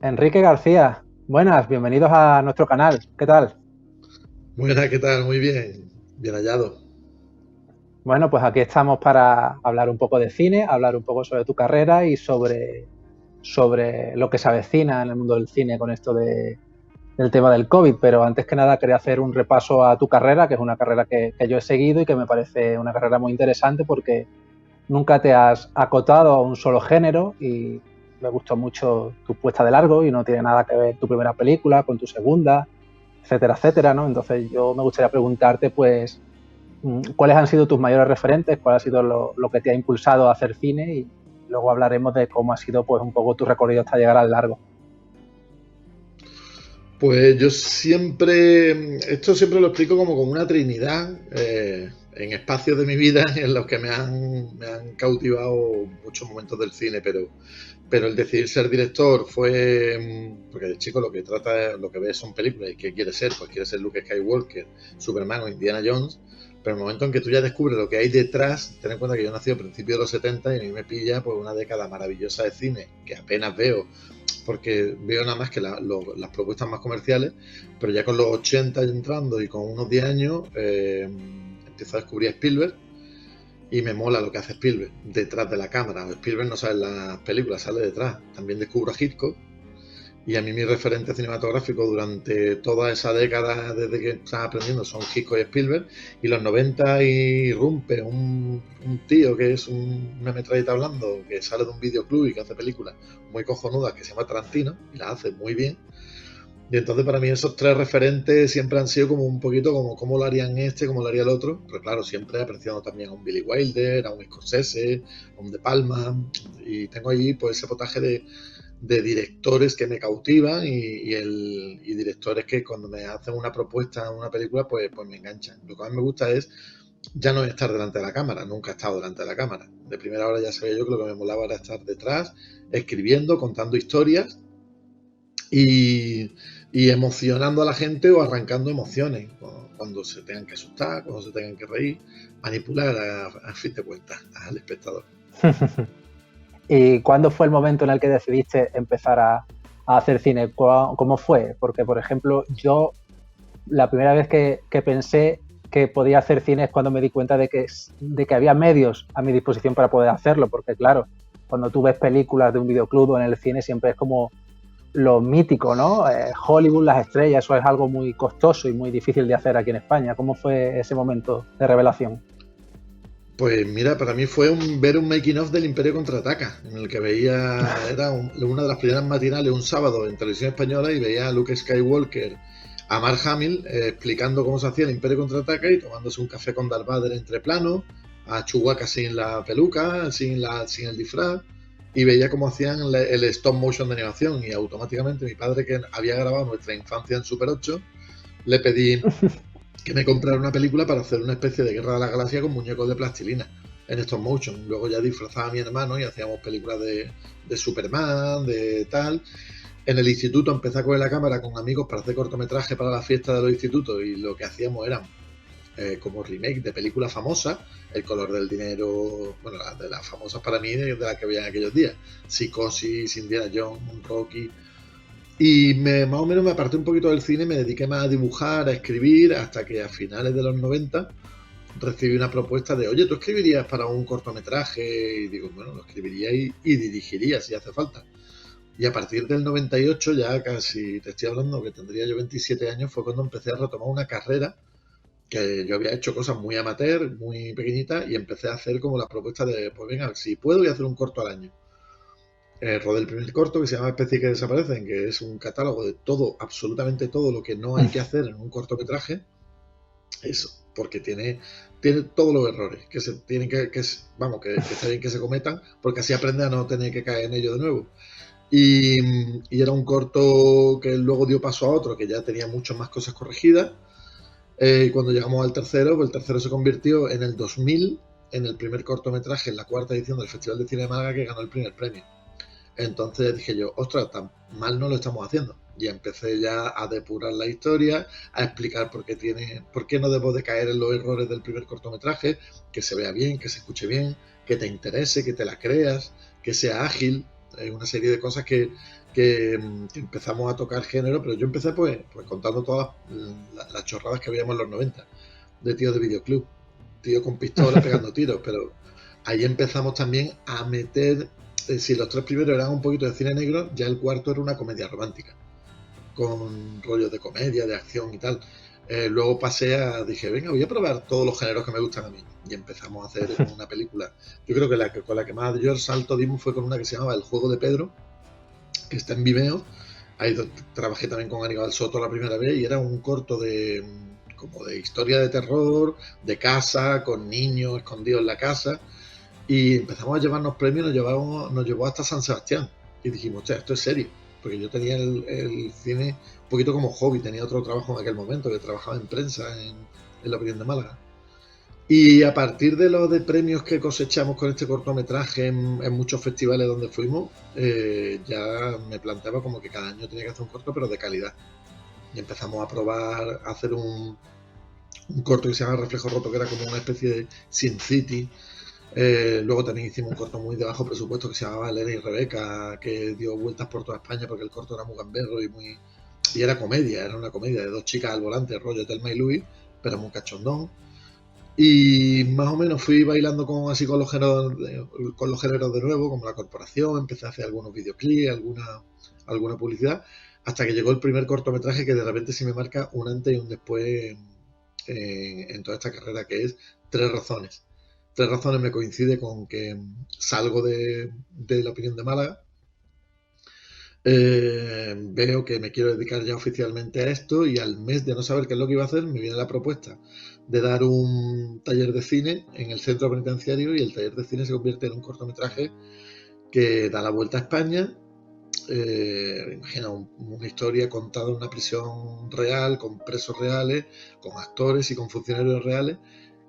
Enrique García, buenas, bienvenidos a nuestro canal. ¿Qué tal? Buenas, ¿qué tal? Muy bien, bien hallado. Bueno, pues aquí estamos para hablar un poco de cine, hablar un poco sobre tu carrera y sobre lo que se avecina en el mundo del cine con esto del tema del COVID. Pero antes que nada quería hacer un repaso a tu carrera, que es una carrera que yo he seguido y que me parece una carrera muy interesante porque nunca te has acotado a un solo género y me gustó mucho tu puesta de largo y no tiene nada que ver tu primera película con tu segunda, etcétera, etcétera, ¿no? Entonces yo me gustaría preguntarte, pues, ¿cuáles han sido tus mayores referentes? ¿Cuál ha sido lo que te ha impulsado a hacer cine? Y luego hablaremos de cómo ha sido, pues, un poco tu recorrido hasta llegar al largo. Pues yo siempre, esto siempre lo explico como una trinidad en espacios de mi vida en los que me han cautivado muchos momentos del cine, pero el decidir ser director fue, porque de chico lo que trata, lo que ves son películas y qué quiere ser, pues quiere ser Luke Skywalker, Superman o Indiana Jones, pero el momento en que tú ya descubres lo que hay detrás, ten en cuenta que yo nací a principios de los 70 y a mí me pilla pues una década maravillosa de cine que apenas veo porque veo nada más que las propuestas más comerciales, pero ya con los 80 entrando y con unos 10 años empiezo a descubrir a Spielberg y me mola lo que hace Spielberg detrás de la cámara. Spielberg no sale en las películas, sale detrás. También descubro a Hitchcock y a mí mi referente cinematográfico durante toda esa década desde que estaba aprendiendo son Hitchcock y Spielberg, y los 90 irrumpe un tío que es una metralleta hablando, que sale de un videoclub y que hace películas muy cojonudas que se llama Tarantino y las hace muy bien. Y entonces para mí esos tres referentes siempre han sido como un poquito como cómo lo harían este, cómo lo haría el otro. Pero claro, siempre apreciando también a un Billy Wilder, a un Scorsese, a un De Palma. Y tengo ahí pues ese potaje de directores que me cautivan y directores que cuando me hacen una propuesta en una película pues me enganchan. Lo que más me gusta es ya no estar delante de la cámara, nunca he estado delante de la cámara. De primera hora ya sabía yo que lo que me molaba era estar detrás, escribiendo, contando historias y, y emocionando a la gente o arrancando emociones cuando se tengan que asustar, cuando se tengan que reír, manipular a fin de cuentas al espectador. ¿Y cuándo fue el momento en el que decidiste empezar a hacer cine? ¿Cómo fue? Porque, por ejemplo, yo la primera vez que pensé que podía hacer cine es cuando me di cuenta de que había medios a mi disposición para poder hacerlo, porque claro, cuando tú ves películas de un videoclub o en el cine siempre es como lo mítico, ¿no? Hollywood, las estrellas, eso es algo muy costoso y muy difícil de hacer aquí en España. ¿Cómo fue ese momento de revelación? Pues mira, para mí fue ver un making of del Imperio Contraataca, en el que veía, era una de las primeras matinales, un sábado en televisión española, y veía a Luke Skywalker, a Mark Hamill, explicando cómo se hacía el Imperio Contraataca y tomándose un café con Darth Vader entre plano, a Chewbacca sin la peluca, sin el disfraz, y veía cómo hacían el stop motion de animación, y automáticamente mi padre, que había grabado nuestra infancia en Super 8, le pedí que me comprara una película para hacer una especie de Guerra de la Galaxia con muñecos de plastilina en stop motion. Luego ya disfrazaba a mi hermano y hacíamos películas de Superman, de tal. En el instituto empecé a coger la cámara con amigos para hacer cortometrajes para la fiesta de los institutos, y lo que hacíamos eran como remake de películas famosas, El color del dinero, bueno, de las famosas para mí, de las que veía en aquellos días, Psicosis, Indiana Jones, Rocky, y más o menos me aparté un poquito del cine, me dediqué más a dibujar, a escribir, hasta que a finales de los 90 recibí una propuesta de, oye, ¿tú escribirías para un cortometraje? Y digo, bueno, lo escribiría y dirigiría si hace falta. Y a partir del 98, ya casi te estoy hablando que tendría yo 27 años, fue cuando empecé a retomar una carrera que yo había hecho cosas muy amateur, muy pequeñitas, y empecé a hacer como la propuesta de, pues venga, si puedo voy a hacer un corto al año. Rodé el primer corto que se llama Especies que desaparecen, que es un catálogo de todo, absolutamente todo lo que no hay que hacer en un cortometraje. Eso, porque tiene todos los errores que se tienen vamos, que está bien que se cometan, porque así aprende a no tener que caer en ello de nuevo. Y era un corto que luego dio paso a otro, que ya tenía muchas más cosas corregidas. Y cuando llegamos al tercero, pues el tercero se convirtió en el 2000 en el primer cortometraje en la cuarta edición del Festival de Cine de Málaga, que ganó el primer premio. Entonces dije yo, ostras, tan mal no lo estamos haciendo. Y empecé ya a depurar la historia, a explicar por qué no debo de caer en los errores del primer cortometraje, que se vea bien, que se escuche bien, que te interese, que te la creas, que sea ágil. una serie de cosas que empezamos a tocar género, pero yo empecé pues contando todas las chorradas que veíamos en los 90, de tíos de videoclub, tíos con pistolas pegando tiros, pero ahí empezamos también a meter, si los tres primeros eran un poquito de cine negro, ya el cuarto era una comedia romántica, con rollos de comedia, de acción y tal. Luego dije, venga, voy a probar todos los géneros que me gustan a mí. Y empezamos a hacer una película. Yo creo que con la que más yo salto dimos fue con una que se llamaba El Juego de Pedro, que está en Vimeo. Ahí trabajé también con Aníbal Soto la primera vez y era un corto como de historia de terror, de casa, con niños escondidos en la casa. Y empezamos a llevarnos premios, nos llevó hasta San Sebastián. Y dijimos, esto es serio. Porque yo tenía el cine un poquito como hobby, tenía otro trabajo en aquel momento, que trabajaba en prensa en La Opinión de Málaga. Y a partir de los de premios que cosechamos con este cortometraje en muchos festivales donde fuimos, ya me planteaba como que cada año tenía que hacer un corto, pero de calidad. Y empezamos a probar a hacer un corto que se llama Reflejo Roto, que era como una especie de Sin City. Luego también hicimos un corto muy de bajo presupuesto que se llamaba Elena y Rebeca, que dio vueltas por toda España porque el corto era muy gamberro y era una comedia de dos chicas al volante, rollo Telma y Luis, pero muy cachondón. Y más o menos fui bailando con los géneros de nuevo, como La Corporación, empecé a hacer algunos videoclips, alguna publicidad, hasta que llegó el primer cortometraje que de repente sí me marca un antes y un después en toda esta carrera, que es Tres Razones. Tres Razones me coincide con que salgo de La Opinión de Málaga, veo que me quiero dedicar ya oficialmente a esto y al mes de no saber qué es lo que iba a hacer me viene la propuesta de dar un taller de cine en el centro penitenciario y el taller de cine se convierte en un cortometraje que da la vuelta a España. Imagina una historia contada en una prisión real, con presos reales, con actores y con funcionarios reales,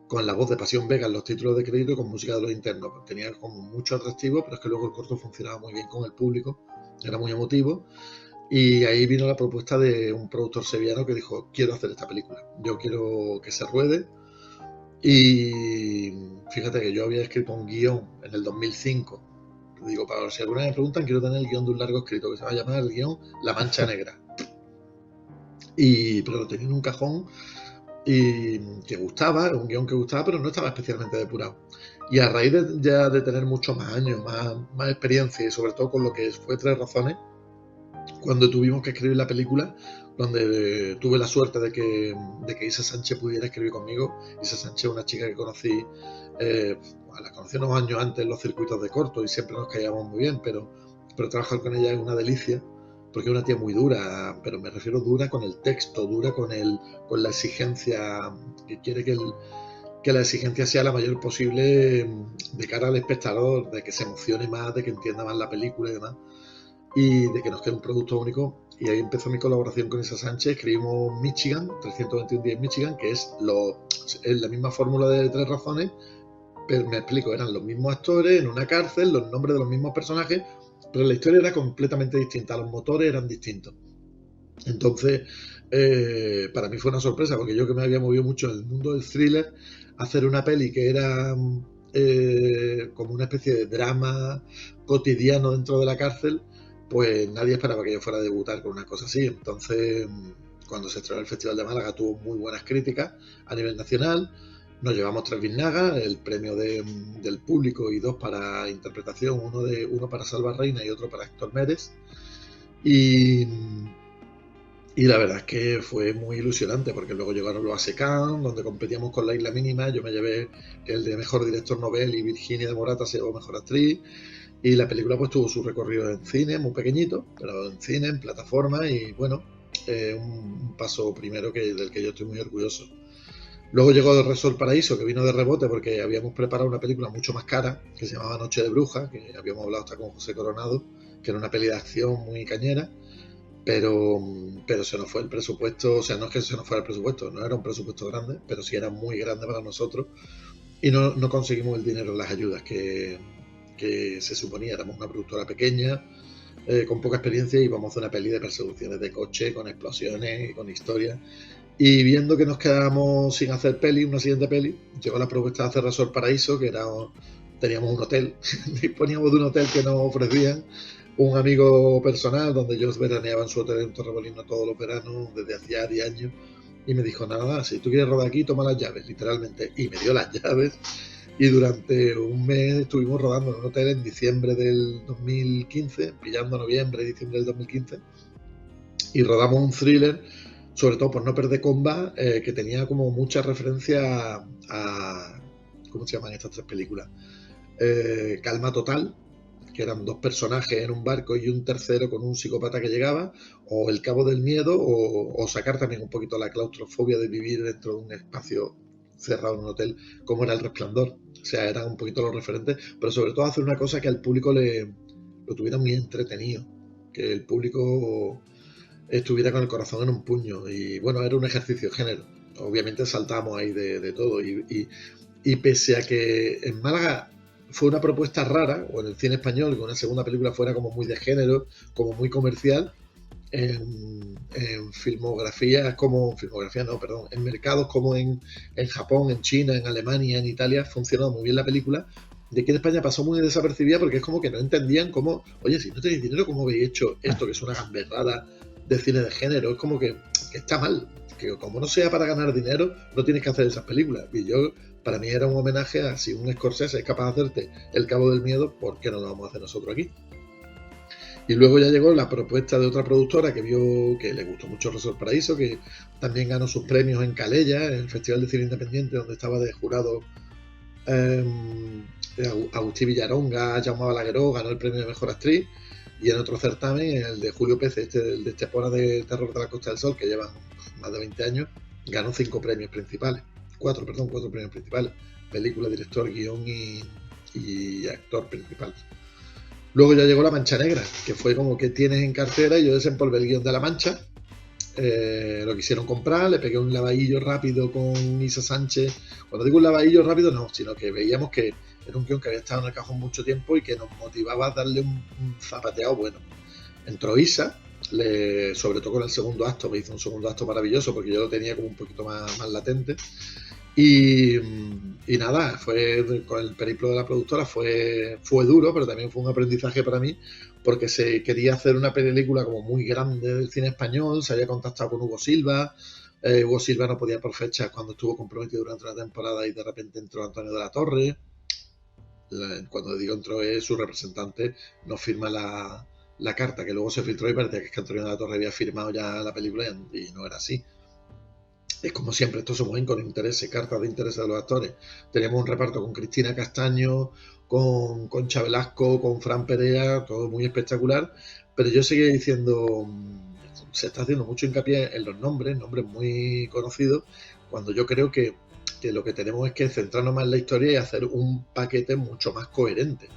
con la voz de Pasión Vega en los títulos de crédito y con música de los internos. Tenía como mucho atractivo, pero es que luego el corto funcionaba muy bien con el público, era muy emotivo. Y ahí vino la propuesta de un productor sevillano que dijo, quiero hacer esta película, yo quiero que se ruede. Y fíjate que yo había escrito un guión en el 2005. Digo, si alguna vez me preguntan, quiero tener el guión de un largo escrito que se va a llamar el guión La Mancha Negra. Pero lo tenía en un cajón y que gustaba, un guión que gustaba, pero no estaba especialmente depurado. Y a raíz de tener muchos más años, más experiencia y sobre todo con lo que fue Tres Razones, cuando tuvimos que escribir la película, donde tuve la suerte de que Isa Sánchez pudiera escribir conmigo. Isa Sánchez es una chica que conocí, la conocí unos años antes en los circuitos de corto y siempre nos caíamos muy bien, pero trabajar con ella es una delicia, porque es una tía muy dura, pero me refiero dura con el texto, dura con la exigencia, que quiere que la exigencia sea la mayor posible de cara al espectador, de que se emocione más, de que entienda más la película y demás, y de que nos quede un producto único. Y ahí empezó mi colaboración con Isa Sánchez. Escribimos Michigan, 321 días en Michigan, que es la misma fórmula de Tres Razones, pero me explico, eran los mismos actores en una cárcel, los nombres de los mismos personajes, pero la historia era completamente distinta, los motores eran distintos. Entonces, para mí fue una sorpresa, porque yo, que me había movido mucho en el mundo del thriller, hacer una peli que era como una especie de drama cotidiano dentro de la cárcel, pues nadie esperaba que yo fuera a debutar con una cosa así. Entonces, cuando se estrenó el Festival de Málaga, tuvo muy buenas críticas a nivel nacional. Nos llevamos 3 biznagas, el premio del público y 2 para interpretación, uno para Salva Reina y otro para Héctor Mérez. Y la verdad es que fue muy ilusionante, porque luego llegaron los ASECAN, donde competíamos con La Isla Mínima. Yo me llevé el de Mejor Director Nobel y Virginia de Morata se llevó Mejor Actriz. Y la película pues tuvo su recorrido en cine, muy pequeñito, pero en cine, en plataforma, y bueno, un paso primero del que yo estoy muy orgulloso. Luego llegó El Resort Paraíso, que vino de rebote porque habíamos preparado una película mucho más cara, que se llamaba Noche de Brujas, que habíamos hablado hasta con José Coronado, que era una peli de acción muy cañera, pero se nos fue el presupuesto. O sea, no es que se nos fuera el presupuesto, no era un presupuesto grande, pero sí era muy grande para nosotros, y no conseguimos el dinero en las ayudas que se suponía. Éramos una productora pequeña, con poca experiencia, y íbamos a hacer una peli de persecuciones de coche, con explosiones y con historias. Y viendo que nos quedábamos sin hacer una siguiente peli, llegó la propuesta de hacer Resort Paraíso, que teníamos un hotel, disponíamos de un hotel que nos ofrecían, un amigo personal donde yo veraneaba en su hotel en Torremolinos todos los veranos desde hacía 10 años y me dijo, nada, si tú quieres rodar aquí, toma las llaves, literalmente, y me dio las llaves y durante un mes estuvimos rodando en un hotel en diciembre del 2015, pillando noviembre y diciembre del 2015, y rodamos un thriller, sobre todo por no perder combat, que tenía como mucha referencia a ¿cómo se llaman estas tres películas? Calma Total, que eran dos personajes en un barco y un tercero con un psicópata que llegaba, o El Cabo del Miedo, o sacar también un poquito la claustrofobia de vivir dentro de un espacio cerrado en un hotel, como era El Resplandor. O sea, eran un poquito los referentes, pero sobre todo hacer una cosa que al público lo tuviera muy entretenido, que el público estuviera con el corazón en un puño. Y bueno, era un ejercicio de género. Obviamente saltamos ahí de todo. Y pese a que en Málaga fue una propuesta rara, o en el cine español, que una segunda película fuera como muy de género, como muy comercial, en filmografías como, filmografía no, perdón, en mercados como en Japón, en China, en Alemania, en Italia, funcionó muy bien la película. De aquí en España pasó muy desapercibida porque es como que no entendían cómo, oye, si no tenéis dinero, ¿cómo habéis hecho esto que es una gamberrada de cine de género? Es como que está mal, que como no sea para ganar dinero, no tienes que hacer esas películas. Y yo, para mí era un homenaje a si un Scorsese es capaz de hacerte El Cabo del Miedo, ¿por qué no lo vamos a hacer nosotros aquí? Y luego ya llegó la propuesta de otra productora que vio que le gustó mucho Resort Paraíso, que también ganó sus premios en Calella, en el Festival de Cine Independiente, donde estaba de jurado Agustín Villaronga, Jaume Balagueró, ganó el premio de Mejor Actriz. Y en otro certamen, el de Julio Pérez, el de Estepona de Terror de la Costa del Sol, que llevan más de 20 años, ganó 5 premios principales. 4 premios principales. Película, director, guión y actor principal. Luego ya llegó La Mancha Negra, que fue como que tienes en cartera, y yo desempolvé el guión de La Mancha. Lo quisieron comprar, le pegué un lavadillo rápido con Isa Sánchez. Cuando digo un lavadillo rápido, no, sino que veíamos que era un guión que había estado en el cajón mucho tiempo y que nos motivaba a darle un zapateado bueno. Entró Isa, sobre todo con el segundo acto, me hizo un segundo acto maravilloso porque yo lo tenía como un poquito más latente. Y nada, fue con el periplo de la productora, fue duro, pero también fue un aprendizaje para mí, porque se quería hacer una película como muy grande del cine español. Se había contactado con Hugo Silva. Hugo Silva no podía por fechas cuando estuvo comprometido durante una temporada, y de repente entró Antonio de la Torre. Cuando digo entró, es su representante, nos firma la carta, que luego se filtró y parecía que es que Antonio de la Torre había firmado ya la película, y no era así. Es como siempre, estos somos con intereses, cartas de interés de los actores. Teníamos un reparto con Cristina Castaño, con Concha Velasco, con Fran Perea, todo muy espectacular, pero yo seguía diciendo, se está haciendo mucho hincapié en los nombres muy conocidos, cuando yo creo que lo que tenemos es que centrarnos más en la historia y hacer un paquete mucho más coherente.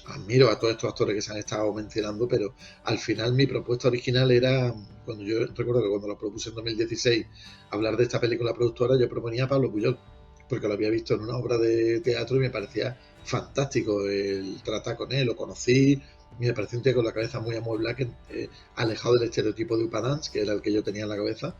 Admiro a todos estos actores que se han estado mencionando, pero al final mi propuesta original era, cuando yo recuerdo que cuando lo propuse en 2016 hablar de esta película productora, yo proponía a Pablo Puyol, porque lo había visto en una obra de teatro y me parecía fantástico el tratar con él. Lo conocí, me pareció un tío con la cabeza muy amueblada, alejado del estereotipo de Upadance, que era el que yo tenía en la cabeza.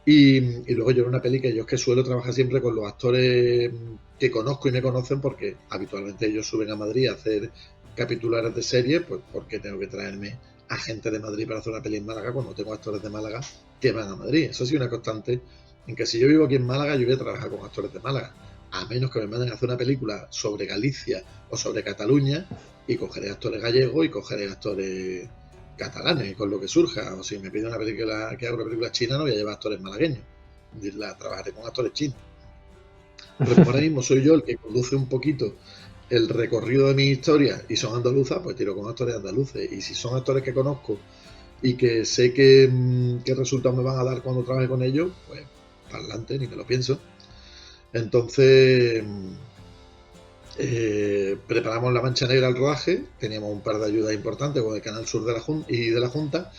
Y luego yo en una peli que yo es que suelo trabajar siempre con los actores que conozco y me conocen, porque habitualmente ellos suben a Madrid a hacer capitulares de serie, pues porque tengo que traerme a gente de Madrid para hacer una peli en Málaga cuando tengo actores de Málaga que van a Madrid. Eso sí, una constante en que si yo vivo aquí en Málaga, yo voy a trabajar con actores de Málaga, a menos que me manden a hacer una película sobre Galicia o sobre Cataluña, y cogeré actores gallegos y cogeré actores catalanes, con lo que surja. O si me pide una película, que haga una película china, no voy a llevar actores malagueños, trabajaré con actores chinos. Pero como ahora mismo soy yo el que conduce un poquito el recorrido de mi historia y son andaluzas, pues tiro con actores andaluces. Y si son actores que conozco y que sé qué resultados me van a dar cuando trabaje con ellos, pues para adelante, ni me lo pienso. Entonces preparamos La Mancha Negra al rodaje. Teníamos un par de ayudas importantes con el Canal Sur de la Junta,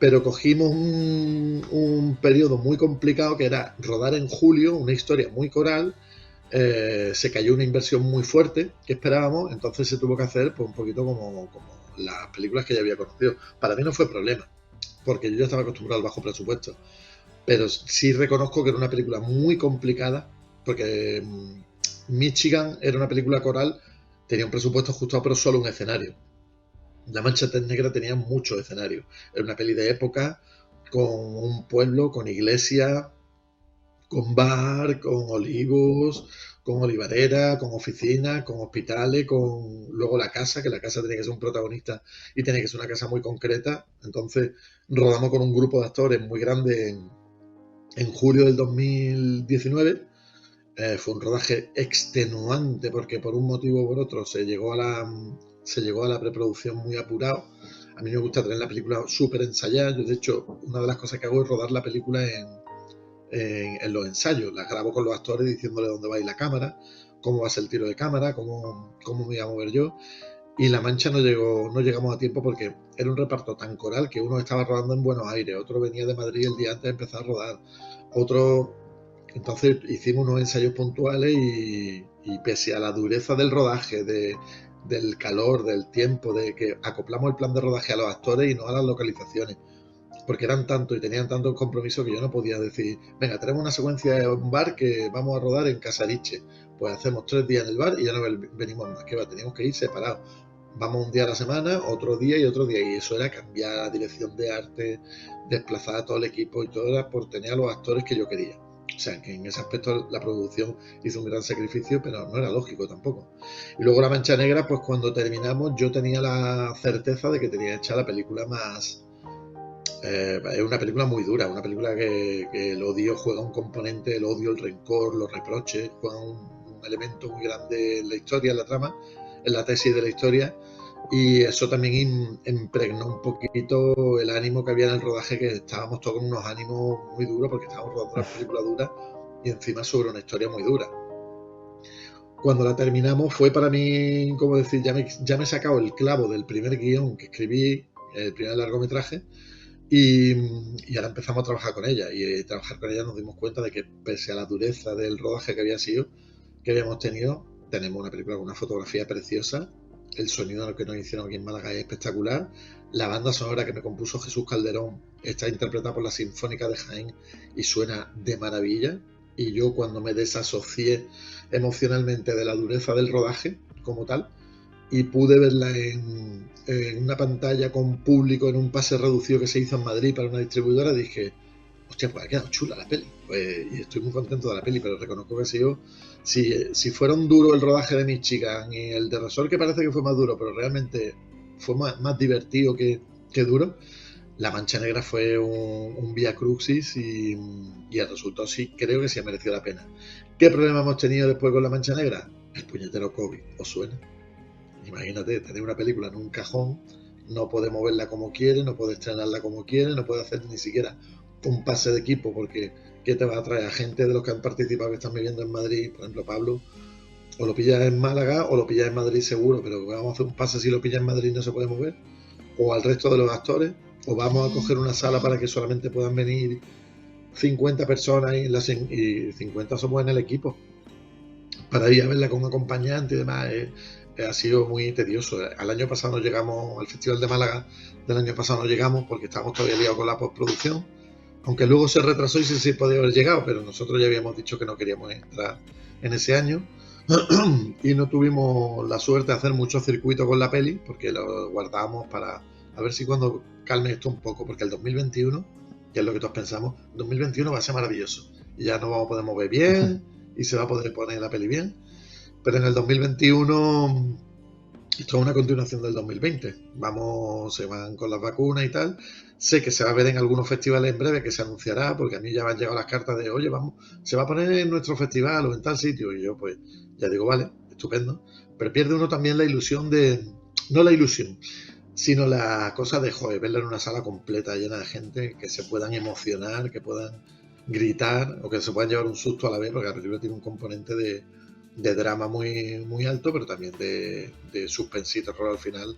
pero cogimos un periodo muy complicado, que era rodar en julio una historia muy coral. Se cayó una inversión muy fuerte que esperábamos, entonces se tuvo que hacer pues un poquito como las películas que ya había conocido. Para mí no fue problema, porque yo ya estaba acostumbrado al bajo presupuesto, pero sí reconozco que era una película muy complicada, porque Michigan era una película coral, tenía un presupuesto ajustado, pero solo un escenario. La Mancha Negra tenía muchos escenarios. Era una peli de época, con un pueblo, con iglesia, con bar, con olivos, con olivarera, con oficinas, con hospitales, con luego la casa, que la casa tenía que ser un protagonista y tenía que ser una casa muy concreta. Entonces rodamos con un grupo de actores muy grande en julio del 2019. Fue un rodaje extenuante porque por un motivo o por otro se llegó a la preproducción muy apurado. A mí me gusta tener la película súper ensayada. Yo, de hecho, una de las cosas que hago es rodar la película en los ensayos. Las grabo con los actores diciéndole dónde va a ir la cámara, cómo va a ser el tiro de cámara, cómo me voy a mover yo. Y La Mancha no llegamos a tiempo porque era un reparto tan coral que uno estaba rodando en Buenos Aires, otro venía de Madrid el día antes de empezar a rodar, otro... Entonces hicimos unos ensayos puntuales y pese a la dureza del rodaje, del calor, del tiempo, de que acoplamos el plan de rodaje a los actores y no a las localizaciones, porque eran tantos y tenían tantos compromisos que yo no podía decir, venga, tenemos una secuencia en un bar que vamos a rodar en Casariche, pues hacemos 3 días en el bar y ya no venimos más, que va, teníamos que ir separados. Vamos un día a la semana, otro día, y eso era cambiar la dirección de arte, desplazar a todo el equipo y todo era por tener a los actores que yo quería. O sea, que en ese aspecto la producción hizo un gran sacrificio, pero no era lógico tampoco. Y luego La Mancha Negra, pues cuando terminamos yo tenía la certeza de que tenía hecha la película más... es una película muy dura, una película que el odio juega un componente, el odio, el rencor, los reproches, juegan un elemento muy grande en la historia, en la trama, en la tesis de la historia, y eso también impregnó un poquito el ánimo que había en el rodaje, que estábamos todos con unos ánimos muy duros porque estábamos rodando una película dura y encima sobre una historia muy dura. Cuando la terminamos fue para mí, como decir, ya me he sacado el clavo del primer guión que escribí, el primer largometraje, y ahora empezamos a trabajar con ella, y trabajar con ella nos dimos cuenta de que pese a la dureza del rodaje que habíamos tenido, tenemos una película con una fotografía preciosa, el sonido que nos hicieron aquí en Málaga es espectacular, la banda sonora que me compuso Jesús Calderón está interpretada por la Sinfónica de Jaén y suena de maravilla, y yo cuando me desasocié emocionalmente de la dureza del rodaje como tal y pude verla en una pantalla con público en un pase reducido que se hizo en Madrid para una distribuidora, dije, hostia, pues ha quedado chula la peli, pues, y estoy muy contento de la peli, pero reconozco que si fuera un duro el rodaje de Michigan y el de Resort, que parece que fue más duro, pero realmente fue más divertido que duro, La Mancha Negra fue un vía crucis y el resultado sí, creo que sí ha merecido la pena. ¿Qué problema hemos tenido después con La Mancha Negra? El puñetero COVID, ¿os suena? Imagínate, tener una película en un cajón, no puede moverla como quiere, no puede estrenarla como quiere, no puede hacer ni siquiera un pase de equipo, porque ¿qué te va a traer? A gente de los que han participado, que están viviendo en Madrid, por ejemplo Pablo, o lo pillas en Málaga o lo pillas en Madrid seguro, pero vamos a hacer un pase si lo pillas en Madrid no se puede mover, o al resto de los actores, o vamos a coger una sala para que solamente puedan venir 50 personas y 50 somos en el equipo, para ir a verla con un acompañante y demás. Ha sido muy tedioso. Al año pasado no llegamos, al Festival de Málaga del año pasado no llegamos porque estábamos todavía liados con la postproducción, aunque luego se retrasó y sí podía haber llegado, pero nosotros ya habíamos dicho que no queríamos entrar en ese año y no tuvimos la suerte de hacer muchos circuitos con la peli porque lo guardábamos para a ver si cuando calme esto un poco, porque el 2021, que es lo que todos pensamos, 2021 va a ser maravilloso y ya nos vamos a poder mover bien y se va a poder poner la peli bien. Pero en el 2021 esto es una continuación del 2020. Se van con las vacunas y tal. Sé que se va a ver en algunos festivales en breve, que se anunciará, porque a mí ya me han llegado las cartas de, oye, vamos, se va a poner en nuestro festival o en tal sitio. Y yo, pues, ya digo, vale, estupendo. Pero pierde uno también la ilusión no la ilusión, sino la cosa de, joder, verla en una sala completa, llena de gente, que se puedan emocionar, que puedan gritar, o que se puedan llevar un susto a la vez, porque la película tiene un componente de drama muy, muy alto, pero también de suspense y terror al final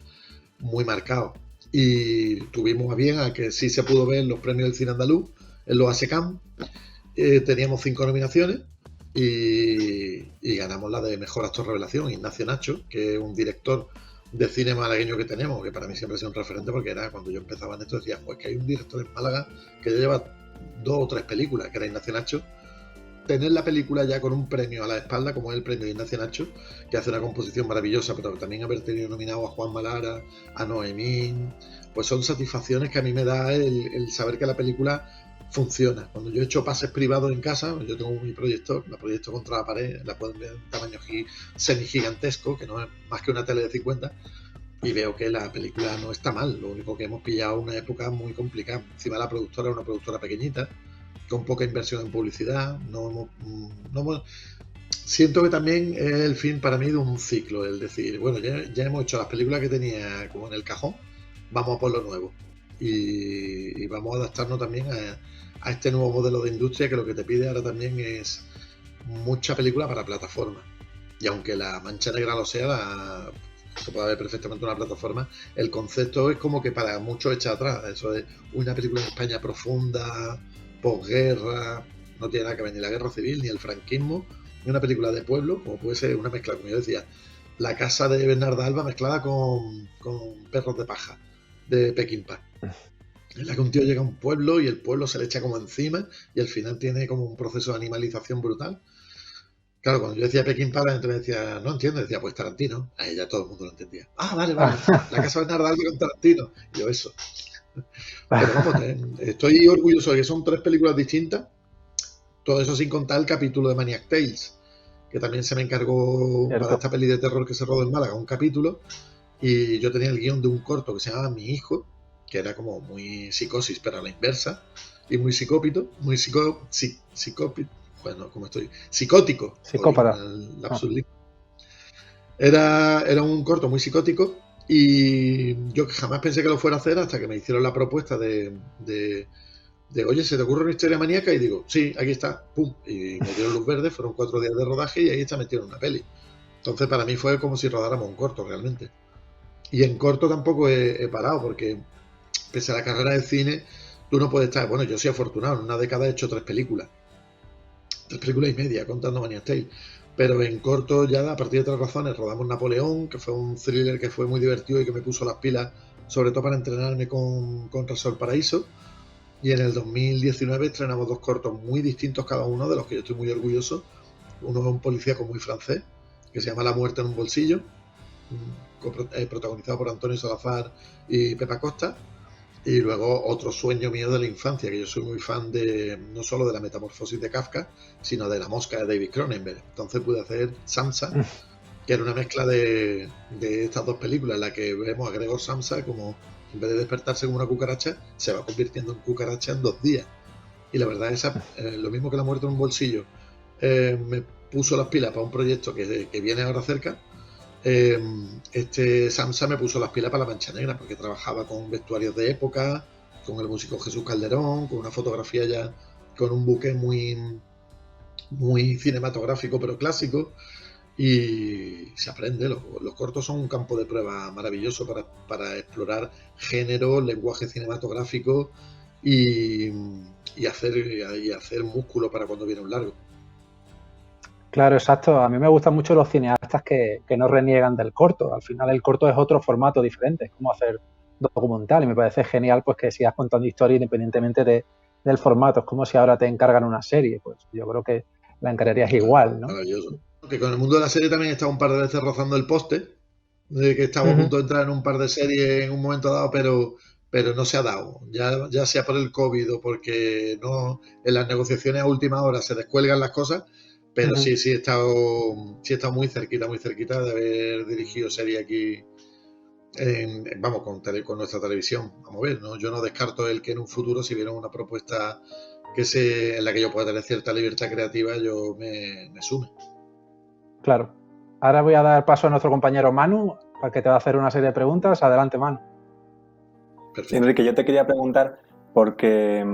muy marcado. Y tuvimos a bien a que sí se pudo ver en los premios del cine andaluz, en los ASECAM. Teníamos 5 nominaciones y ganamos la de Mejor Actor Revelación, Ignacio Nacho, que es un director de cine malagueño que tenemos, que para mí siempre ha sido un referente, porque era cuando yo empezaba en esto, decía, pues que hay un director en Málaga que ya lleva 2 o 3 películas, que era Ignacio Nacho, tener la película ya con un premio a la espalda, como es el premio de Ignacio Nacho, que hace una composición maravillosa, pero también haber tenido nominado a Juan Malara, a Noemí, pues son satisfacciones que a mí me da el saber que la película funciona. Cuando yo he hecho pases privados en casa, yo tengo mi proyector, la proyecto contra la pared, la pueden ver en tamaño semigigantesco, que no es más que una tele de 50, y veo que la película no está mal. Lo único que hemos pillado una época muy complicada. Encima la productora es una productora pequeñita, con poca inversión en publicidad. Siento que también es el fin para mí de un ciclo, el decir, bueno, ya hemos hecho las películas que tenía como en el cajón, vamos a por lo nuevo. Y vamos a adaptarnos también a este nuevo modelo de industria, que lo que te pide ahora también es mucha película para plataforma. Y aunque La Mancha Negra lo sea, se puede ver perfectamente una plataforma, el concepto es como que para muchos echa atrás. Eso es una película en España profunda, posguerra, no tiene nada que ver ni la guerra civil ni el franquismo, ni una película de pueblo, como puede ser una mezcla, como yo decía, La casa de Bernarda Alba mezclada con Perros de paja de Peckinpah, en la que un tío llega a un pueblo y el pueblo se le echa como encima y al final tiene como un proceso de animalización brutal. Claro, cuando yo decía Peckinpah, la gente me decía, no entiendo, decía, pues Tarantino. Ahí ya todo el mundo lo entendía. Ah, vale, La casa de Bernarda Alba con Tarantino. Y yo, eso. Pero vamos, estoy orgulloso de que son 3 películas distintas. Todo eso sin contar el capítulo de Maniac Tales, que también se me encargó para esta peli de terror que se rodó en Málaga, un capítulo. Y yo tenía el guión de un corto que se llamaba Mi hijo, que era como muy psicosis, pero a la inversa, y muy psicópito, bueno, ¿cómo estoy? Psicótico. Psicópata. Era un corto muy psicótico y yo jamás pensé que lo fuera a hacer hasta que me hicieron la propuesta de oye, ¿se te ocurre una historia maníaca? Y digo, sí, aquí está, pum, y me dieron luz verde, fueron 4 días de rodaje y ahí está metido en una peli. Entonces para mí fue como si rodáramos un corto realmente. Y en corto tampoco he parado, porque pese a la carrera de cine, tú no puedes estar, bueno, yo soy afortunado, en una década he hecho 3 películas y media, contando Maniac Tales. Pero en corto, ya a partir de 3 razones, rodamos Napoleón, que fue un thriller que fue muy divertido y que me puso las pilas, sobre todo para entrenarme con Rasol Paraíso. Y en el 2019 estrenamos 2 cortos muy distintos cada uno, de los que yo estoy muy orgulloso. Uno es un policíaco muy francés, que se llama La muerte en un bolsillo, protagonizado por Antonio Salazar y Pepa Costa. Y luego otro sueño mío de la infancia, que yo soy muy fan no solo de la Metamorfosis de Kafka, sino de La mosca de David Cronenberg. Entonces pude hacer Samsa, que era una mezcla de estas 2 películas, en la que vemos a Gregor Samsa como, en vez de despertarse como una cucaracha, se va convirtiendo en cucaracha en 2 días. Y la verdad es lo mismo que La muerte en un bolsillo, me puso las pilas para un proyecto que viene ahora cerca. Samsa me puso las pilas para La Mancha Negra, porque trabajaba con vestuarios de época, con el músico Jesús Calderón, con una fotografía ya con un buque muy, muy cinematográfico pero clásico, y se aprende. Los cortos son un campo de prueba maravilloso para explorar género, lenguaje cinematográfico y hacer músculo para cuando viene un largo. Claro, exacto. A mí me gustan mucho los cineastas que no reniegan del corto. Al final el corto es otro formato diferente, es como hacer documental y me parece genial pues que sigas contando historia independientemente del formato. Es como si ahora te encargan una serie, pues yo creo que la encargarías igual, ¿no? Maravilloso. Que con el mundo de la serie también he estado un par de veces rozando el poste, de que estaba a punto de entrar en un par de series en un momento dado, pero no se ha dado, ya sea por el COVID o porque no en las negociaciones a última hora se descuelgan las cosas, pero sí he estado muy cerquita de haber dirigido serie aquí, con nuestra televisión. Vamos a ver, ¿no? Yo no descarto el que en un futuro, si viene una propuesta en la que yo pueda tener cierta libertad creativa, yo me sume. Claro. Ahora voy a dar paso a nuestro compañero Manu, para que te va a hacer una serie de preguntas. Adelante, Manu. Perfecto. Enrique, yo te quería preguntar, porque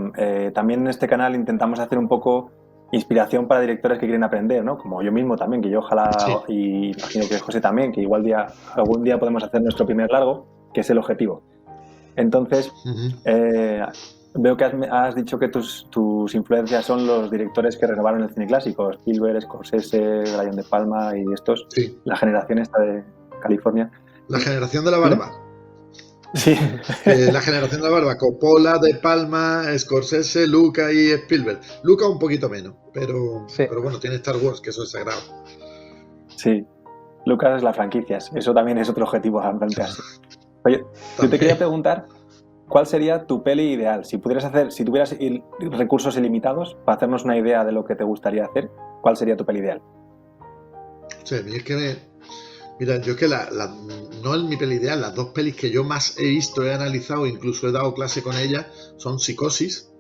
también en este canal intentamos hacer un poco inspiración para directores que quieren aprender, ¿no? Como yo mismo también, que yo ojalá, y imagino que José también, que algún día podemos hacer nuestro primer largo, que es el objetivo. Entonces, veo que has dicho que tus influencias son los directores que renovaron el cine clásico, Spielberg, Scorsese, Brian De Palma y estos, la generación esta de California. La generación de la barba. Sí. La generación de la barba, Coppola, De Palma, Scorsese, Lucas y Spielberg. Lucas un poquito menos, pero bueno, tiene Star Wars, que eso es sagrado. Sí, Lucas es la franquicia, eso también es otro objetivo a plantearse. Oye, yo te quería preguntar, ¿cuál sería tu peli ideal? Si tuvieras recursos ilimitados para hacernos una idea de lo que te gustaría hacer, ¿cuál sería tu peli ideal? Sí, es que mira, yo es que no es mi peli ideal, las dos pelis que yo más he visto, he analizado, incluso he dado clase con ellas, son Psicosis,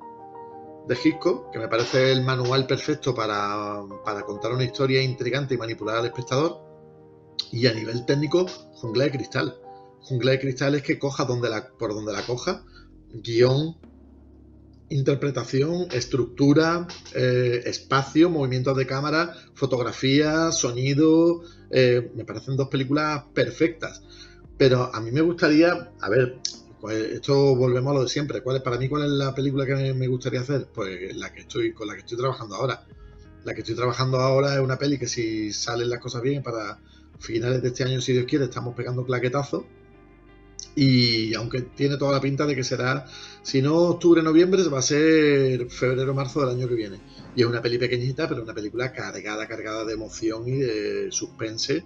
de Hitchcock, que me parece el manual perfecto para contar una historia intrigante y manipular al espectador, y a nivel técnico, Jungla de Cristal. Jungla de Cristal es que coja por donde la coja, guión, interpretación, estructura, espacio, movimientos de cámara, fotografía, sonido. Me parecen dos películas perfectas. Pero a mí me gustaría, a ver, pues esto volvemos a lo de siempre. Para mí, ¿cuál es la película que me gustaría hacer? Pues con la que estoy trabajando ahora. La que estoy trabajando ahora es una peli que, si salen las cosas bien, para finales de este año, si Dios quiere, estamos pegando claquetazos. Y aunque tiene toda la pinta de que será, si no octubre, noviembre, va a ser febrero, marzo del año que viene. Y es una peli pequeñita, pero una película cargada de emoción y de suspense,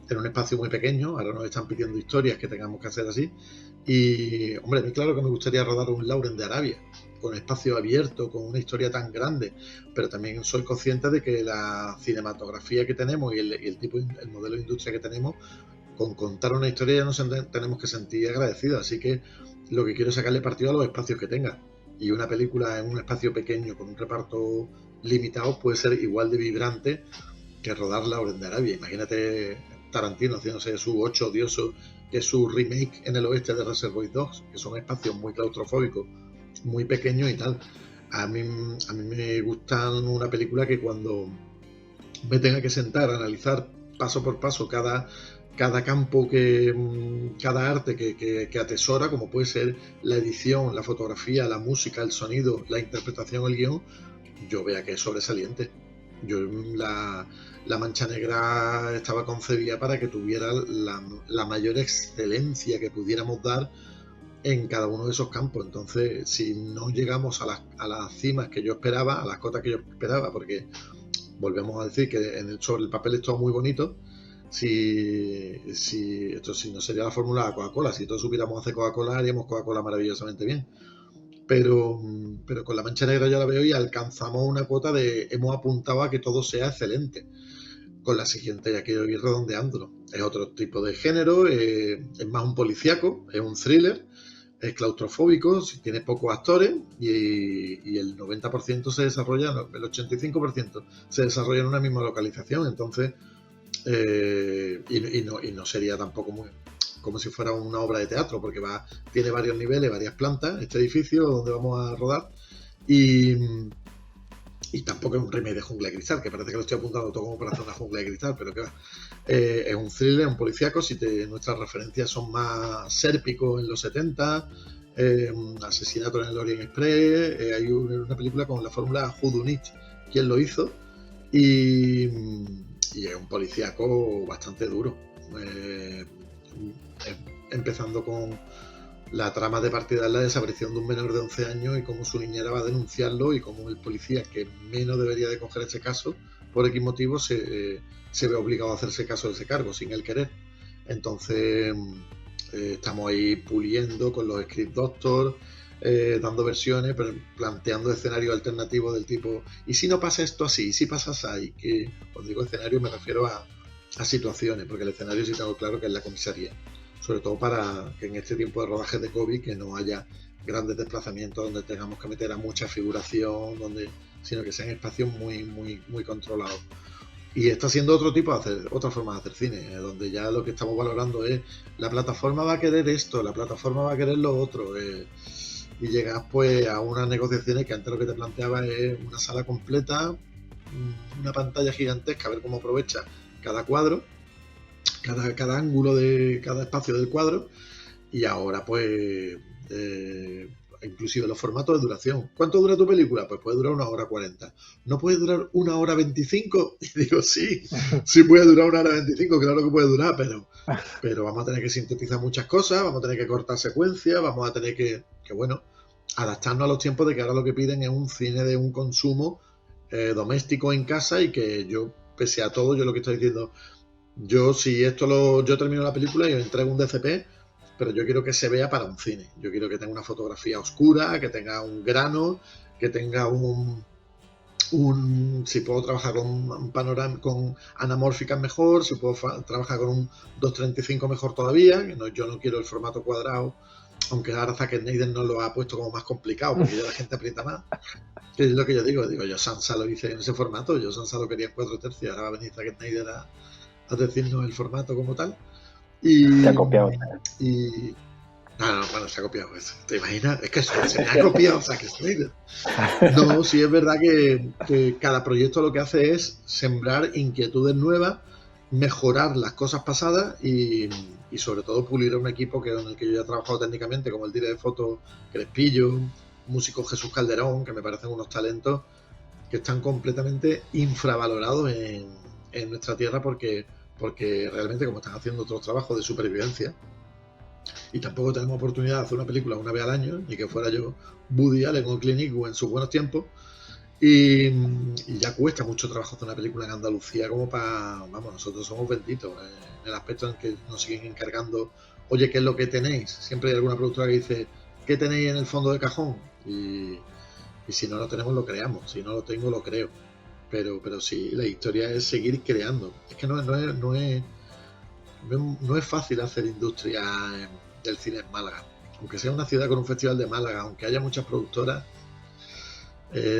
en un espacio muy pequeño. Ahora nos están pidiendo historias que tengamos que hacer así. Y, hombre, a mí claro que me gustaría rodar un Lauren de Arabia, con espacio abierto, con una historia tan grande, pero también soy consciente de que la cinematografía que tenemos y el modelo de industria que tenemos, con contar una historia ya nos tenemos que sentir agradecidos. Así que lo que quiero es sacarle partido a los espacios que tenga. Y una película en un espacio pequeño con un reparto limitado puede ser igual de vibrante que rodar Lauren de Arabia. Imagínate Tarantino haciéndose su Ocho Odiosos, que es su remake en el oeste de Reservoir Dogs, que son espacios muy claustrofóbicos, muy pequeños y tal. A mí me gustan una película que cuando me tenga que sentar a analizar paso por paso cada campo, cada arte que atesora, como puede ser la edición, la fotografía, la música, el sonido, la interpretación, el guión, yo vea que es sobresaliente. La Mancha Negra estaba concebida para que tuviera la mayor excelencia que pudiéramos dar en cada uno de esos campos. Entonces, si no llegamos a las cimas que yo esperaba, a las cotas que yo esperaba, porque volvemos a decir que sobre el papel es todo muy bonito. Si no sería la fórmula de Coca-Cola. Si todos supiéramos hacer Coca-Cola, haríamos Coca-Cola maravillosamente bien. Pero con La Mancha Negra yo la veo y alcanzamos una cuota de hemos apuntado a que todo sea excelente. Con la siguiente ya quiero ir redondeándolo. Es otro tipo de género, es más un policíaco, es un thriller, es claustrofóbico, tiene pocos actores y el 90% se desarrolla, el 85% se desarrolla en una misma localización. Entonces, y no sería tampoco muy como si fuera una obra de teatro, porque tiene varios niveles, varias plantas, este edificio donde vamos a rodar, y tampoco es un remake de Jungla de Cristal, que parece que lo estoy apuntando todo como para hacer una Jungla de Cristal, pero que va. Es un thriller, un policíaco. Nuestras referencias son más Sérpico en los 70, Asesinato en el Orient Express. Hay una película con la fórmula Who Done It, quién lo hizo, y es un policíaco bastante duro, empezando con la trama de partida, es la desaparición de un menor de 11 años y cómo su niñera va a denunciarlo, y cómo el policía, que menos debería de coger ese caso, por X motivo se ve obligado a hacerse caso de ese cargo sin él querer. Entonces estamos ahí puliendo con los script doctor, dando versiones, pero planteando escenarios alternativos del tipo, ¿y si no pasa esto así? ¿Y si pasa así? Que cuando digo escenario me refiero a situaciones, porque el escenario sí tengo claro que es la comisaría, sobre todo para que en este tiempo de rodaje de COVID que no haya grandes desplazamientos donde tengamos que meter a mucha figuración, sino que sean espacios muy, muy, muy controlados. Y está siendo otra forma de hacer cine, donde ya lo que estamos valorando es la plataforma va a querer esto, la plataforma va a querer lo otro, y llegas pues a unas negociaciones que antes lo que te planteaba es una sala completa, una pantalla gigantesca, a ver cómo aprovecha cada cuadro, cada ángulo de cada espacio del cuadro, y ahora pues inclusive los formatos de duración. ¿Cuánto dura tu película? Pues puede durar 1 hora 40. ¿No puede durar 1 hora 25? Y digo, sí puede durar 1 hora 25, claro que puede durar, pero vamos a tener que sintetizar muchas cosas, vamos a tener que cortar secuencias, vamos a tener que bueno, adaptarnos a los tiempos de que ahora lo que piden es un cine de un consumo doméstico en casa, y que yo, pese a todo, yo lo que estoy diciendo, yo termino la película y yo entrego un DCP, pero yo quiero que se vea para un cine. Yo quiero que tenga una fotografía oscura, que tenga un grano, que tenga si puedo trabajar con un panorama, con anamórficas mejor, si puedo trabajar con un 2.35 mejor todavía, que yo no quiero el formato cuadrado, aunque ahora Zack Snyder nos lo ha puesto como más complicado, porque ya la gente aprieta más. Que es lo que yo digo, yo Sansa lo hice en ese formato, yo Sansa lo quería en 4/3, ahora va a venir Zack Snyder a decirnos el formato como tal. Se ha copiado. Bueno, se ha copiado eso. ¿Te imaginas? Es que se me ha copiado Zack Snyder. No, sí es verdad que cada proyecto lo que hace es sembrar inquietudes nuevas, mejorar las cosas pasadas y sobre todo pulir a un equipo en el que yo ya he trabajado técnicamente, como el director de foto Crespillo, músico Jesús Calderón, que me parecen unos talentos que están completamente infravalorados en nuestra tierra, porque realmente, como están haciendo otros trabajos de supervivencia, y tampoco tenemos oportunidad de hacer una película una vez al año, ni que fuera yo Woody Allen o Clint Eastwood en sus buenos tiempos, y ya cuesta mucho trabajo hacer una película en Andalucía como vamos, nosotros somos benditos en el aspecto en que nos siguen encargando, oye, ¿qué es lo que tenéis? Siempre hay alguna productora que dice, ¿qué tenéis en el fondo del cajón? Y si no lo tenemos, lo creamos, si no lo tengo, lo creo. Pero sí, la historia es seguir creando. Es que no es fácil hacer industria del cine en Málaga. Aunque sea una ciudad con un festival de Málaga, aunque haya muchas productoras,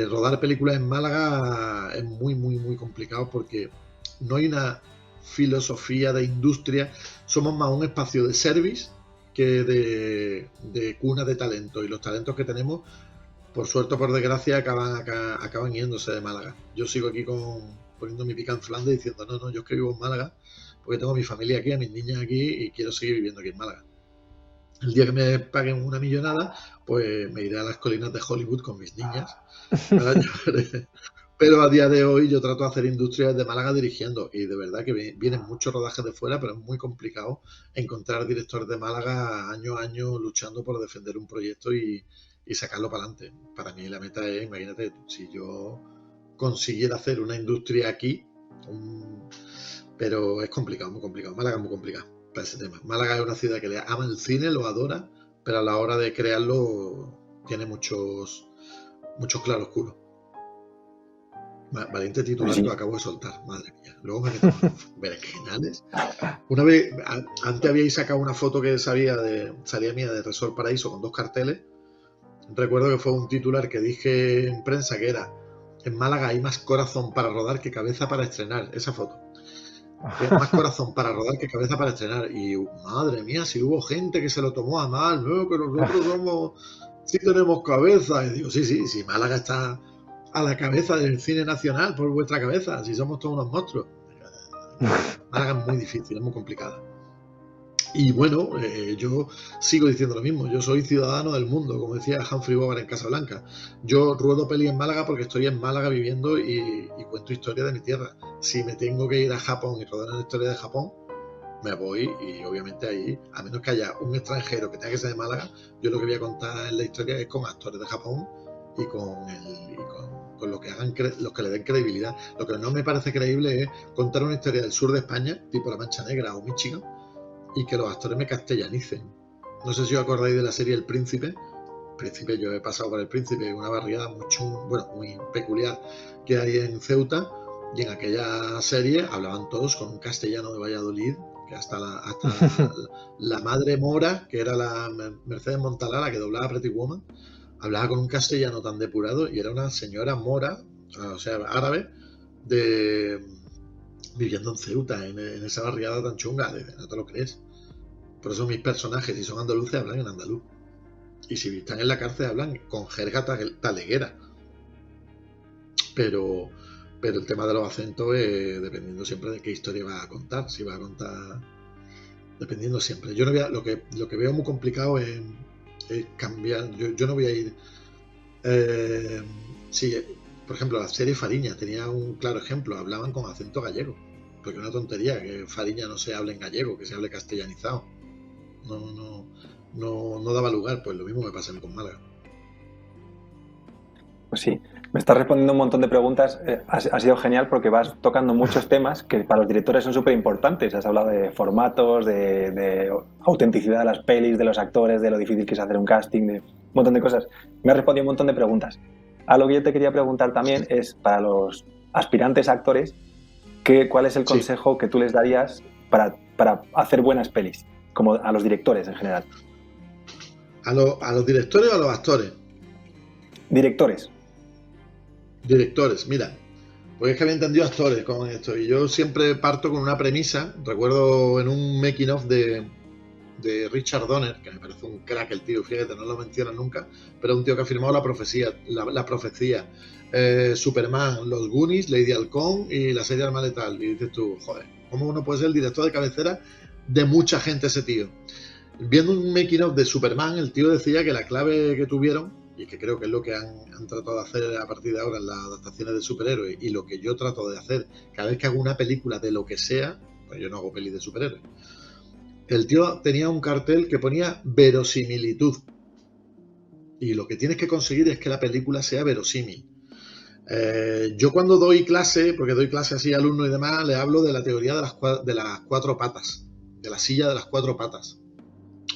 rodar películas en Málaga es muy, muy, muy complicado, porque no hay una filosofía de industria. Somos más un espacio de service que de cuna de talento, y los talentos que tenemos, por suerte o por desgracia, acaban yéndose de Málaga. Yo sigo aquí poniendo mi pica en Flandes, diciendo, no, yo es que vivo en Málaga porque tengo a mi familia aquí, a mis niñas aquí, y quiero seguir viviendo aquí en Málaga. El día que me paguen una millonada, pues me iré a las colinas de Hollywood con mis niñas. Pero a día de hoy yo trato de hacer industria de Málaga dirigiendo, y de verdad que vienen muchos rodajes de fuera, pero es muy complicado encontrar directores de Málaga año a año luchando por defender un proyecto y sacarlo para adelante. Para mí la meta es, imagínate, si yo consiguiera hacer una industria aquí, pero es complicado, muy complicado. Málaga es muy complicado para ese tema. Málaga es una ciudad que le ama el cine, lo adora, pero a la hora de crearlo tiene muchos claroscuros. Valiente titular que lo acabo de soltar, madre mía. Luego me meto berenjenales. Una vez, antes habíais sacado una foto que salía mía de Resort Paraíso con 2 carteles. Recuerdo que fue un titular que dije en prensa, que era: en Málaga hay más corazón para rodar que cabeza para estrenar. Esa foto. Hay más corazón para rodar que cabeza para estrenar. Y madre mía, si hubo gente que se lo tomó a mal, no, que nosotros sí tenemos cabeza. Y digo, sí, Málaga está a la cabeza del cine nacional por vuestra cabeza, si somos todos unos monstruos. Málaga es muy difícil, es muy complicada. Y bueno, yo sigo diciendo lo mismo. Yo soy ciudadano del mundo, como decía Humphrey Bogart en Casablanca. Yo ruedo peli en Málaga porque estoy en Málaga viviendo y cuento historia de mi tierra. Si me tengo que ir a Japón y rodar una historia de Japón, me voy, y obviamente ahí, a menos que haya un extranjero que tenga que ser de Málaga, yo lo que voy a contar en la historia es con actores de Japón y con lo que hagan, los que le den credibilidad. Lo que no me parece creíble es contar una historia del sur de España, tipo La Mancha Negra o Michigan, y que los actores me castellanicen. No sé si os acordáis de la serie El Príncipe. Yo he pasado por El Príncipe, una barriada muy peculiar que hay en Ceuta, y en aquella serie hablaban todos con un castellano de Valladolid, que hasta la madre Mora, que era la Mercedes Montalá, la que doblaba Pretty Woman, hablaba con un castellano tan depurado, y era una señora mora, o sea, árabe, viviendo en Ceuta, en esa barriada tan chunga. No te lo crees. Por eso mis personajes, si son andaluces, hablan en andaluz, y si están en la cárcel hablan con jerga taleguera. Pero el tema de los acentos es dependiendo siempre de qué historia va a contar. Si va a contar, dependiendo siempre. Yo no lo que veo muy complicado es es cambiar. Yo no voy a ir... sí, por ejemplo, la serie Fariña tenía un claro ejemplo, hablaban con acento gallego, porque es una tontería que Fariña no se hable en gallego, que se hable castellanizado. No daba lugar, pues lo mismo me pasa a mí con Málaga. Pues sí, me estás respondiendo un montón de preguntas. Ha sido genial porque vas tocando muchos temas que para los directores son súper importantes. Has hablado de formatos, de autenticidad de las pelis, de los actores, de lo difícil que es hacer un casting, de un montón de cosas. Me has respondido un montón de preguntas. A lo que yo te quería preguntar también es, para los aspirantes actores, ¿cuál es el consejo que tú les darías para hacer buenas pelis? Como a los directores en general. ¿A los directores o a los actores? Directores. Directores, mira, pues es que había entendido actores con esto y yo siempre parto con una premisa. Recuerdo en un making of de Richard Donner, que me parece un crack el tío, fíjate, no lo mencionan nunca, pero un tío que ha firmado la profecía, Superman, los Goonies, Lady Halcón y la serie Arma Letal. Y dices tú, joder, ¿cómo uno puede ser el director de cabecera de mucha gente ese tío? Viendo un making of de Superman, el tío decía que la clave que tuvieron, y que creo que es lo que han tratado de hacer a partir de ahora en las adaptaciones de superhéroes, y lo que yo trato de hacer cada vez que hago una película de lo que sea, pues yo no hago pelis de superhéroes. El tío tenía un cartel que ponía verosimilitud, y lo que tienes que conseguir es que la película sea verosímil. Yo cuando doy clase, porque doy clase así a alumnos y demás, le hablo de la teoría de las cuatro patas, de la silla de las cuatro patas.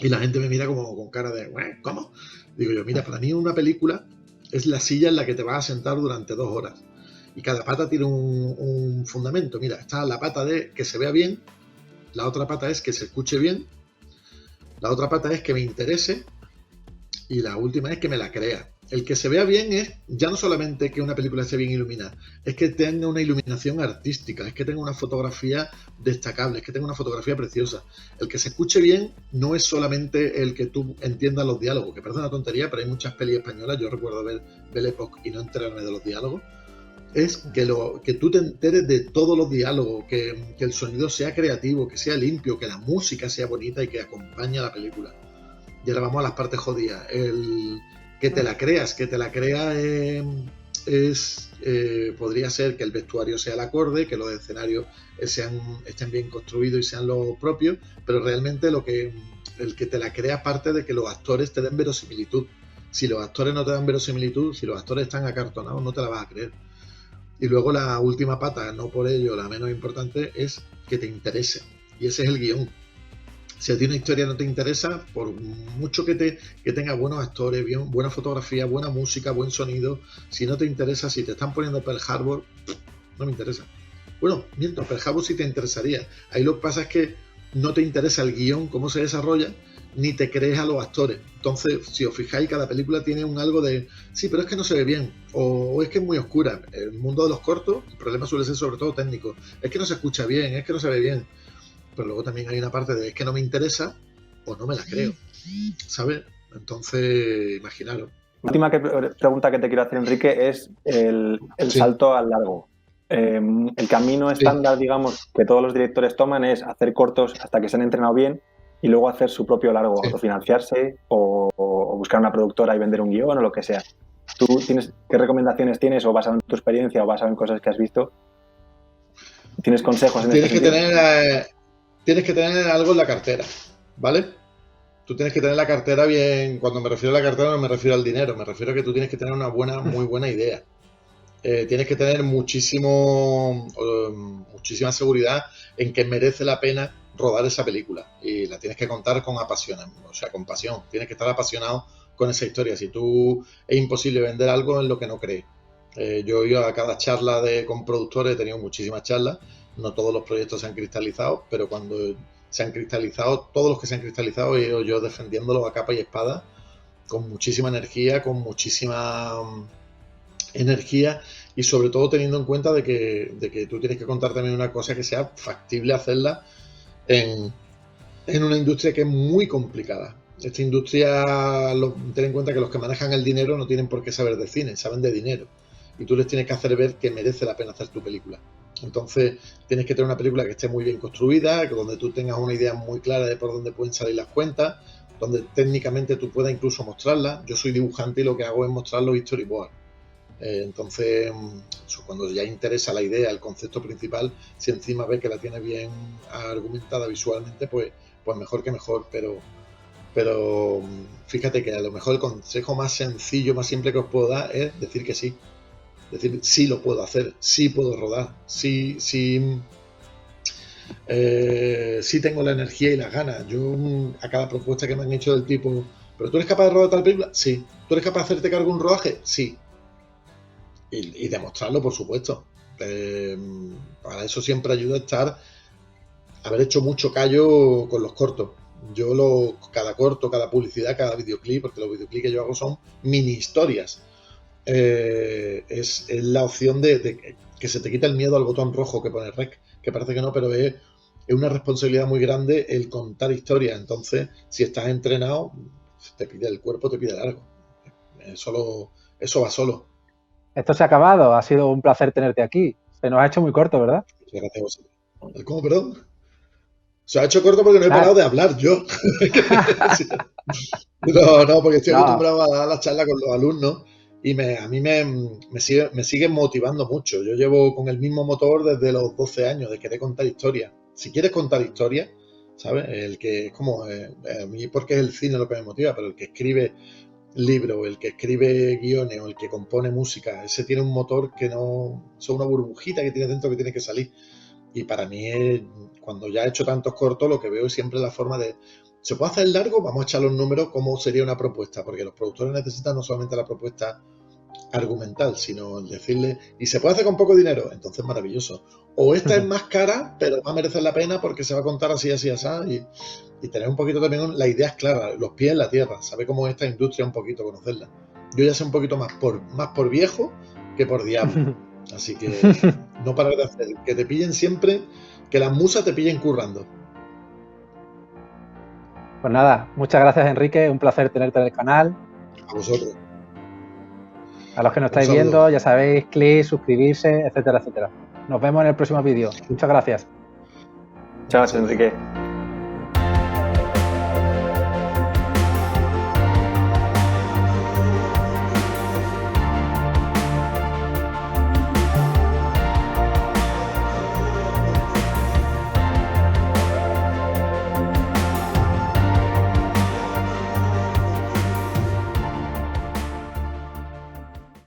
Y la gente me mira como con cara de, ¿cómo? Digo yo, mira, para mí una película es la silla en la que te vas a sentar durante 2 horas. Y cada pata tiene un fundamento. Mira, está la pata de que se vea bien, la otra pata es que se escuche bien, la otra pata es que me interese y la última es que me la crea. El que se vea bien es ya no solamente que una película esté bien iluminada, es que tenga una iluminación artística, es que tenga una fotografía destacable, es que tenga una fotografía preciosa. El que se escuche bien no es solamente el que tú entiendas los diálogos, que parece una tontería, pero hay muchas pelis españolas, yo recuerdo ver Belle Époque y no enterarme de los diálogos, es que tú te enteres de todos los diálogos, que el sonido sea creativo, que sea limpio, que la música sea bonita y que acompañe a la película. Y ahora vamos a las partes jodidas. Que te la creas, podría ser que el vestuario sea el acorde, que los escenarios estén bien construidos y sean los propios, pero realmente el que te la crea parte de que los actores te den verosimilitud. Si los actores no te dan verosimilitud, si los actores están acartonados, no te la vas a creer. Y luego la última pata, no por ello la menos importante, es que te interese. Y ese es el guión. Si a ti una historia no te interesa, por mucho que tenga buenos actores, buena fotografía, buena música, buen sonido, si no te interesa, si te están poniendo Pearl Harbor, no me interesa. Bueno, miento, Pearl Harbor sí te interesaría. Ahí lo que pasa es que no te interesa el guión, cómo se desarrolla, ni te crees a los actores. Entonces, si os fijáis, cada película tiene un algo de, sí, pero es que no se ve bien, o es que es muy oscura. En el mundo de los cortos, el problema suele ser sobre todo técnico. Es que no se escucha bien, es que no se ve bien. Pero luego también hay una parte de es que no me interesa o no me la creo, ¿sabes? Entonces, imaginaros. La última pregunta que te quiero hacer, Enrique, es el salto al largo. El camino estándar, digamos, que todos los directores toman es hacer cortos hasta que se han entrenado bien y luego hacer su propio largo, autofinanciarse o buscar una productora y vender un guión o lo que sea. ¿Tú qué recomendaciones tienes, o basado en tu experiencia o basado en cosas que has visto? ¿Tienes consejos en este sentido? Tienes que tener algo en la cartera, ¿vale? Tú tienes que tener la cartera bien. Cuando me refiero a la cartera no me refiero al dinero, me refiero a que tú tienes que tener una muy buena idea. Tienes que tener muchísima seguridad en que merece la pena rodar esa película y la tienes que contar con con pasión. Tienes que estar apasionado con esa historia. Si tú es imposible vender algo en lo que no crees. Yo he ido a cada charla con productores, he tenido muchísimas charlas. No todos los proyectos se han cristalizado, pero cuando se han cristalizado, todos los que se han cristalizado, he ido yo defendiéndolos a capa y espada, con muchísima energía, y sobre todo teniendo en cuenta de que tú tienes que contar también una cosa que sea factible hacerla en una industria que es muy complicada. Esta industria, ten en cuenta que los que manejan el dinero no tienen por qué saber de cine, saben de dinero. Y tú les tienes que hacer ver que merece la pena hacer tu película. Entonces tienes que tener una película que esté muy bien construida, donde tú tengas una idea muy clara de por dónde pueden salir las cuentas, donde técnicamente tú puedas incluso mostrarla. Yo soy dibujante y lo que hago es mostrar los storyboards. Entonces, cuando ya interesa la idea, el concepto principal, si encima ves que la tiene bien argumentada visualmente, pues mejor que mejor. Pero fíjate que a lo mejor el consejo más sencillo, más simple que os puedo dar es decir que sí. Decir, sí lo puedo hacer, sí puedo rodar, sí tengo la energía y las ganas. Yo a cada propuesta que me han hecho del tipo, ¿pero tú eres capaz de rodar tal película? Sí. ¿Tú eres capaz de hacerte cargo de un rodaje? Sí. Y demostrarlo, por supuesto. Para eso siempre ayuda haber hecho mucho callo con los cortos. Cada corto, cada publicidad, cada videoclip, porque los videoclips que yo hago son mini historias. Es la opción de que se te quita el miedo al botón rojo que pone rec, que parece que no, pero es una responsabilidad muy grande el contar historias. Entonces, si estás entrenado, el cuerpo te pide algo. Eso va solo. Esto se ha acabado, ha sido un placer tenerte aquí. Se nos ha hecho muy corto, ¿verdad? Gracias a vosotros. ¿Cómo, perdón? Se ha hecho corto porque no he parado de hablar yo. No, porque estoy acostumbrado a dar la charla con los alumnos y a mí me sigue motivando mucho. Yo llevo con el mismo motor desde los 12 años de querer contar historias. Si quieres contar historias, ¿sabes? El que es como, a mí porque es el cine lo que me motiva, pero el que escribe libros, el que escribe guiones o el que compone música, ese tiene un motor que no, es una burbujita que tiene dentro que tiene que salir. Y para mí, cuando ya he hecho tantos cortos, lo que veo es siempre la forma de, ¿se puede hacer largo? Vamos a echar los números, ¿cómo sería una propuesta? Porque los productores necesitan no solamente la propuesta argumental, sino el decirle, ¿y se puede hacer con poco dinero? Entonces, maravilloso. O esta es más cara, pero va a merecer la pena porque se va a contar así, así, así. Y tener un poquito también las ideas claras, los pies en la tierra, saber cómo es esta industria un poquito, conocerla. Yo ya sé un poquito más por viejo que por diablo. Así que no parar de hacer, que te pillen siempre, que las musas te pillen currando. Pues nada, muchas gracias, Enrique, un placer tenerte en el canal. A vosotros. A los que nos estáis viendo, ya sabéis, clic, suscribirse, etcétera, etcétera. Nos vemos en el próximo vídeo. Muchas gracias. Chao, Enrique.